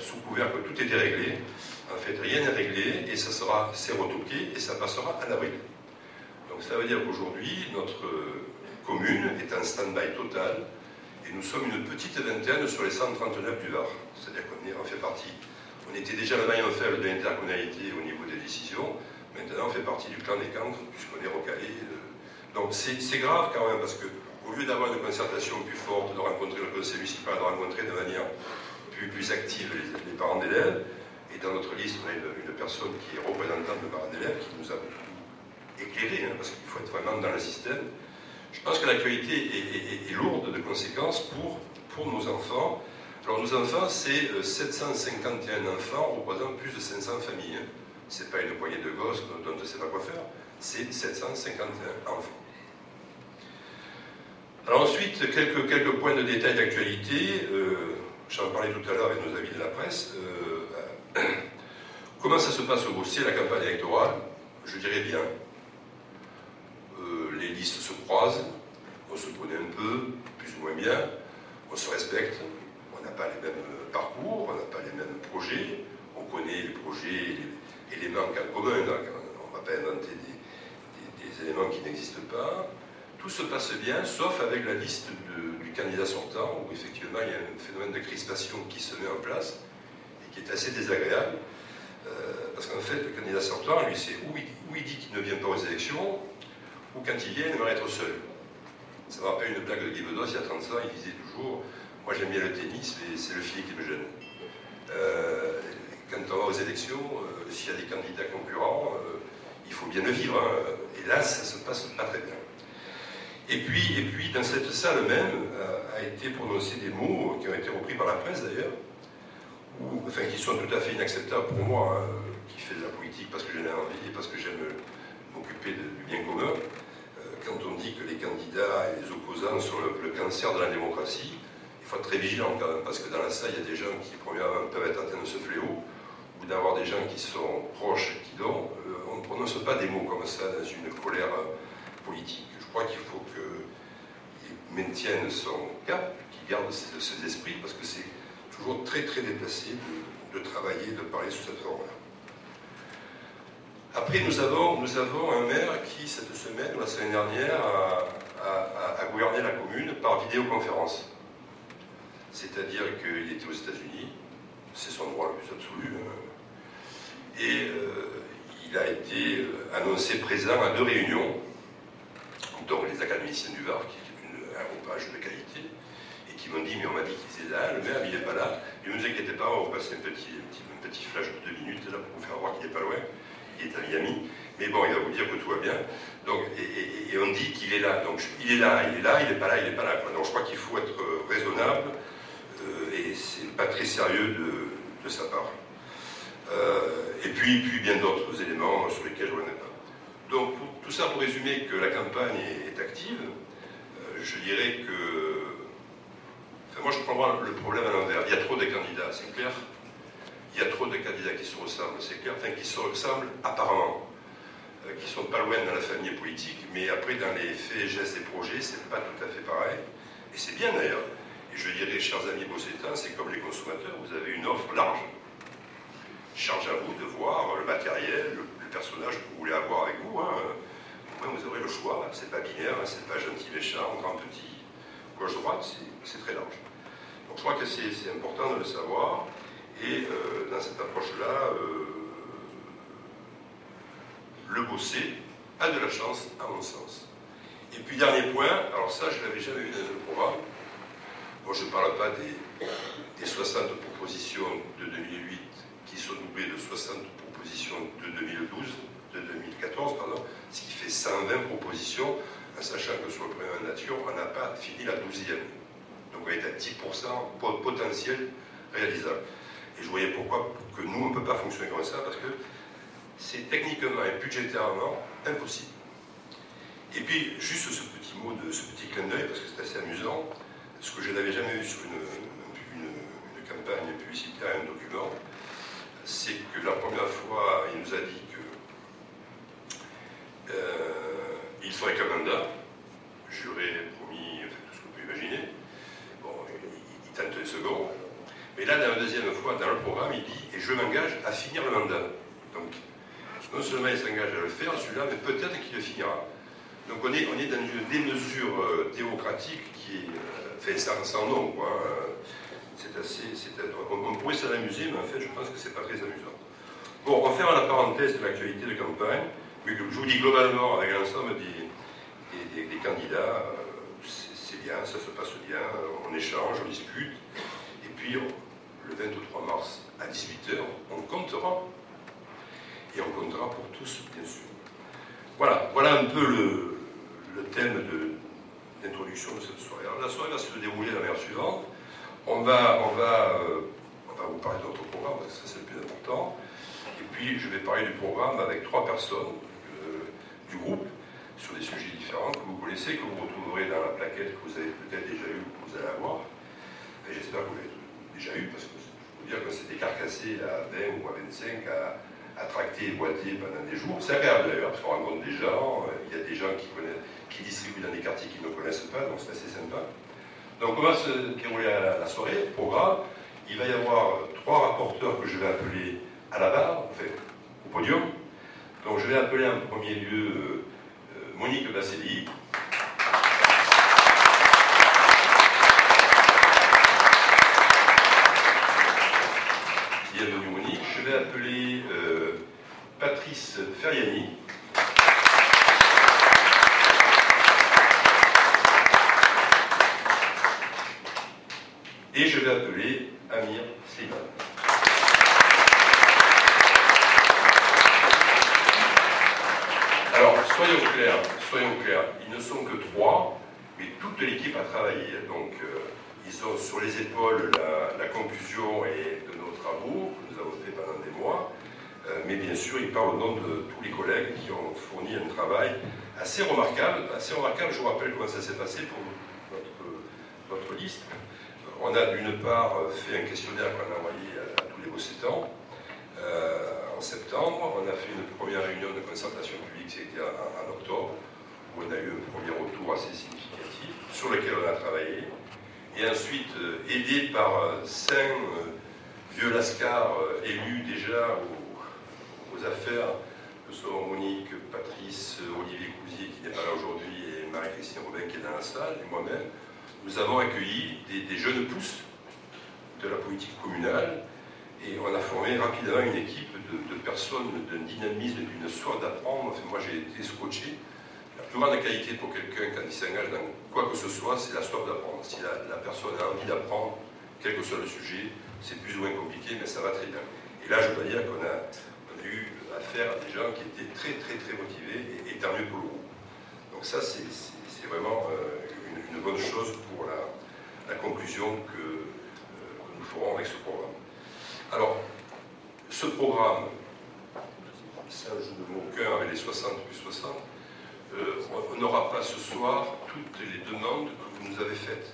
sous couvert que tout était réglé. En fait, rien n'est réglé et ça sera retoqué et ça passera en avril. Donc ça veut dire qu'aujourd'hui, notre commune est en stand-by total et nous sommes une petite vingtaine sur les 139 du Var. C'est-à-dire qu'on en fait partie. On était déjà le maillon faible de l'intercommunalité au niveau des décisions. Maintenant, on fait partie du clan des cancres puisqu'on est recalé. Donc c'est grave quand même parce qu'au lieu d'avoir une concertation plus forte, de rencontrer le conseil municipal, de rencontrer de manière plus active les parents d'élèves, et dans notre liste, on a une personne qui est représentante de parents d'élèves qui nous a éclairé, hein, parce qu'il faut être vraiment dans le système. Je pense que l'actualité est lourde de conséquences pour nos enfants. Alors nos enfants, c'est 751 enfants représentant plus de 500 familles. Hein. Ce n'est pas une poignée de gosses dont on ne sait pas quoi faire, c'est 751 enfants. Alors ensuite, quelques points de détail d'actualité. J'en parlais tout à l'heure avec nos amis de la presse. Comment ça se passe au Beaussais, la campagne électorale? Je dirais bien. Les listes se croisent, on se connaît un peu, plus ou moins bien, on se respecte, on n'a pas les mêmes parcours, on n'a pas les mêmes projets, on connaît les projets et les manques en commun, donc on ne va pas inventer des éléments qui n'existent pas. Tout se passe bien, sauf avec la liste du candidat sortant, où effectivement il y a un phénomène de crispation qui se met en place, et qui est assez désagréable, parce qu'en fait le candidat sortant, lui, c'est où il dit qu'il ne vient pas aux élections, ou quand il vient, il aimerait être seul. Ça me rappelle une blague de Guy Bedos, il y a 30 ans, il disait toujours « Moi j'aime bien le tennis, mais c'est le filet qui me gêne. » Quand on va aux élections, s'il y a des candidats concurrents, il faut bien le vivre. Hein. Et là, ça ne se passe pas très bien. Et puis dans cette salle même, a été prononcé des mots qui ont été repris par la presse d'ailleurs, enfin qui sont tout à fait inacceptables pour moi, hein, qui fait de la politique parce que j'en ai envie et parce que j'aime m'occuper du bien commun. Quand on dit que les candidats et les opposants sont le cancer de la démocratie, il faut être très vigilant quand même, parce que dans la salle, il y a des gens qui, premièrement, peuvent être atteints de ce fléau, ou d'avoir des gens qui sont proches, qui donnent. On ne prononce pas des mots comme ça dans une colère politique. Je crois qu'il faut qu'ils maintiennent son cap, qu'ils gardent ses esprits, parce que c'est toujours très très déplacé de travailler, de parler sous cette forme-là. Après, nous avons un maire qui, cette semaine ou la semaine dernière, a gouverné la commune par vidéoconférence. C'est-à-dire qu'il était aux États-Unis, c'est son droit le plus absolu, et il a été annoncé présent à 2 réunions, dont les académiciens du Var, qui est un repas de qualité, et qui m'ont dit, mais on m'a dit qu'il était là, le maire il n'est pas là, ne vous inquiétez pas, on va passer un petit flash de 2 minutes là, pour vous faire voir qu'il n'est pas loin. Il est à Miami, mais bon, il va vous dire que tout va bien. Donc, et on dit qu'il est là. Donc, il est là, il n'est pas là, il n'est pas là. Donc, je crois qu'il faut être raisonnable et c'est pas très sérieux de sa part. Et puis bien d'autres éléments sur lesquels je ne reviens pas. Donc, tout ça pour résumer que la campagne est active, je dirais que. Enfin, moi, je prends le problème à l'envers. Il y a trop de candidats, c'est clair. Il y a trop de candidats qui se ressemblent, c'est clair, enfin qui se ressemblent apparemment, qui sont pas loin dans la famille politique, mais après dans les faits, gestes et projets, c'est pas tout à fait pareil. Et c'est bien d'ailleurs. Et je dirais, chers amis bossétans, c'est comme les consommateurs, vous avez une offre large. Charge à vous de voir le matériel, le personnage que vous voulez avoir avec vous. Hein. Au moins, vous aurez le choix, c'est pas binaire, hein, c'est pas gentil, méchant, grand, petit, gauche-droite, c'est très large. Donc je crois que c'est important de le savoir. Et dans cette approche-là, le Beaussais a de la chance, à mon sens. Et puis, dernier point, alors ça, je ne l'avais jamais vu dans un programme. Moi, je ne parle pas des 60 propositions de 2008 qui sont doublées de 60 propositions de 2014, ce qui fait 120 propositions, en sachant que sur le premier nature, on n'a pas fini la 12e. Donc, on est à 10% potentiel réalisable. Et je voyais pourquoi que nous, on ne peut pas fonctionner comme ça, parce que c'est techniquement et budgétairement impossible. Et puis, juste ce petit mot, ce petit clin d'œil, parce que c'est assez amusant, ce que je n'avais jamais vu sur une campagne publicitaire, un document, c'est que la première fois, il nous a dit qu'il ferait qu'un mandat. J'aurais promis tout ce qu'on peut imaginer. Bon, il tente un second. Mais là, dans la deuxième fois, dans le programme, il dit « et je m'engage à finir le mandat ». Donc, non seulement il s'engage à le faire, celui-là, mais peut-être qu'il le finira. Donc on est dans une démesure démocratique qui est sans nom, quoi. On pourrait s'en amuser, mais en fait, je pense que c'est pas très amusant. Bon, on va faire la parenthèse de l'actualité de campagne. Mais je vous dis globalement, avec l'ensemble des candidats, c'est bien, ça se passe bien, on échange, on discute. Et puis, le 23 mars, à 18 h, on comptera. Et on comptera pour tous, bien sûr. Voilà un peu le thème d'introduction de cette soirée. Alors, la soirée va se dérouler de la manière suivante. On va vous parler de notre programme, parce que ça c'est le plus important. Et puis je vais parler du programme avec 3 personnes du groupe sur des sujets différents que vous connaissez, que vous retrouverez dans la plaquette que vous avez peut-être déjà eu ou que vous allez avoir. Et j'espère que vous l'avez déjà eu, parce que je peux vous dire que c'est décarcassé à 20 ou à 25 à tracter et boiter pendant des jours. C'est agréable d'ailleurs, parce qu'on rencontre des gens, il y a des gens qui distribuent dans des quartiers qu'ils ne connaissent pas, donc c'est assez sympa. Donc on va se dérouler la soirée, programme. Il va y avoir 3 rapporteurs que je vais appeler à la barre, enfin, au podium. Donc je vais appeler en premier lieu Monique Basselli. Bienvenue Monique. Je vais appeler Patrice Ferriani. Et je vais appeler Amir Slimane. Alors, soyons clairs, ils ne sont que 3, mais toute l'équipe a travaillé. Donc, ils ont sur les épaules la conclusion et de nos travaux que nous avons fait pendant des mois. Mais bien sûr, ils parlent au nom de tous les collègues qui ont fourni un travail assez remarquable. Je vous rappelle comment ça s'est passé pour notre liste. On a d'une part fait un questionnaire qu'on a envoyé à tous les Bossétans en septembre. On a fait une première réunion de concertation publique, c'était en octobre, où on a eu un premier retour assez significatif, sur lequel on a travaillé. Et ensuite, aidé par 5 vieux lascars élus déjà aux affaires, que sont Monique, Patrice, Olivier Cousier, qui n'est pas là aujourd'hui, et Marie-Christine Robin, qui est dans la salle, et moi-même, nous avons accueilli des jeunes pousses de la politique communale et on a formé rapidement une équipe de personnes d'un dynamisme, d'une soif d'apprendre. Enfin, moi j'ai été scotché. La plus grande qualité pour quelqu'un quand il s'engage dans quoi que ce soit, c'est la soif d'apprendre. Si la personne a envie d'apprendre, quel que soit le sujet, c'est plus ou moins compliqué, mais ça va très bien. Et là, je dois dire qu'on a eu affaire à des gens qui étaient très motivés et tant mieux pour le groupe. Donc ça, c'est vraiment une bonne chose pour la conclusion que nous ferons avec ce programme. Alors, ce programme, ça je ne veux aucun avec les 60 plus 60, on n'aura pas ce soir toutes les demandes que vous nous avez faites.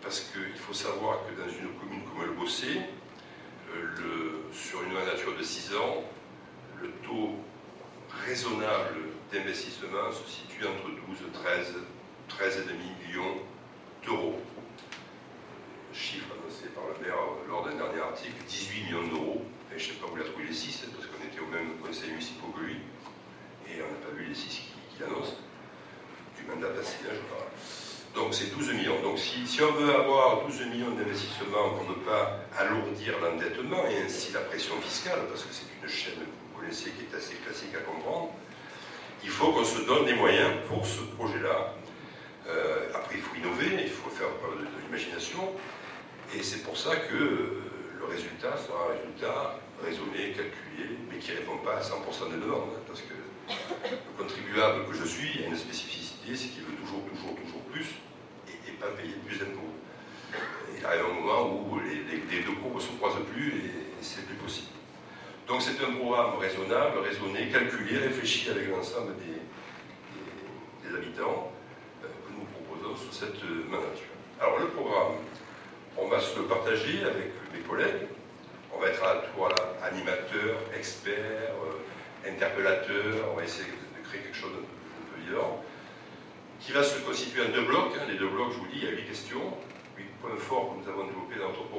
Parce qu'il faut savoir que dans une commune comme le Bossé, sur une nature de 6 ans, le taux raisonnable d'investissement se situe entre 13,5 millions d'euros. Chiffre annoncé par le maire lors d'un dernier article, 18 millions d'euros. Je ne sais pas où il a trouvé les 6, parce qu'on était au même conseil municipal que lui, et on n'a pas vu les 6 qu'il annonce, du mandat passé, je parle. Donc c'est 12 millions. Donc si on veut avoir 12 millions d'investissements pour ne pas alourdir l'endettement et ainsi la pression fiscale, parce que c'est une chaîne que vous connaissez qui est assez classique à comprendre, il faut qu'on se donne des moyens pour ce projet-là. Après, il faut innover, il faut faire preuve de l'imagination, et c'est pour ça que le résultat sera un résultat raisonné, calculé, mais qui ne répond pas à 100% des demandes, parce que le contribuable que je suis a une spécificité, c'est qu'il veut toujours plus, et pas payer plus d'impôts. Il arrive un moment où les deux courbes ne se croisent plus, et c'est plus possible. Donc c'est un programme raisonnable, raisonné, calculé, réfléchi avec l'ensemble des habitants que nous proposons sous cette mandature. Alors le programme, on va se le partager avec mes collègues. On va être à la fois animateur, expert, interpellateur. On va essayer de créer quelque chose d'un peu vivant, qui va se constituer en 2 blocs. Les 2 blocs, je vous dis, il y a 8 questions, 8 points forts que nous avons développés dans notre programme.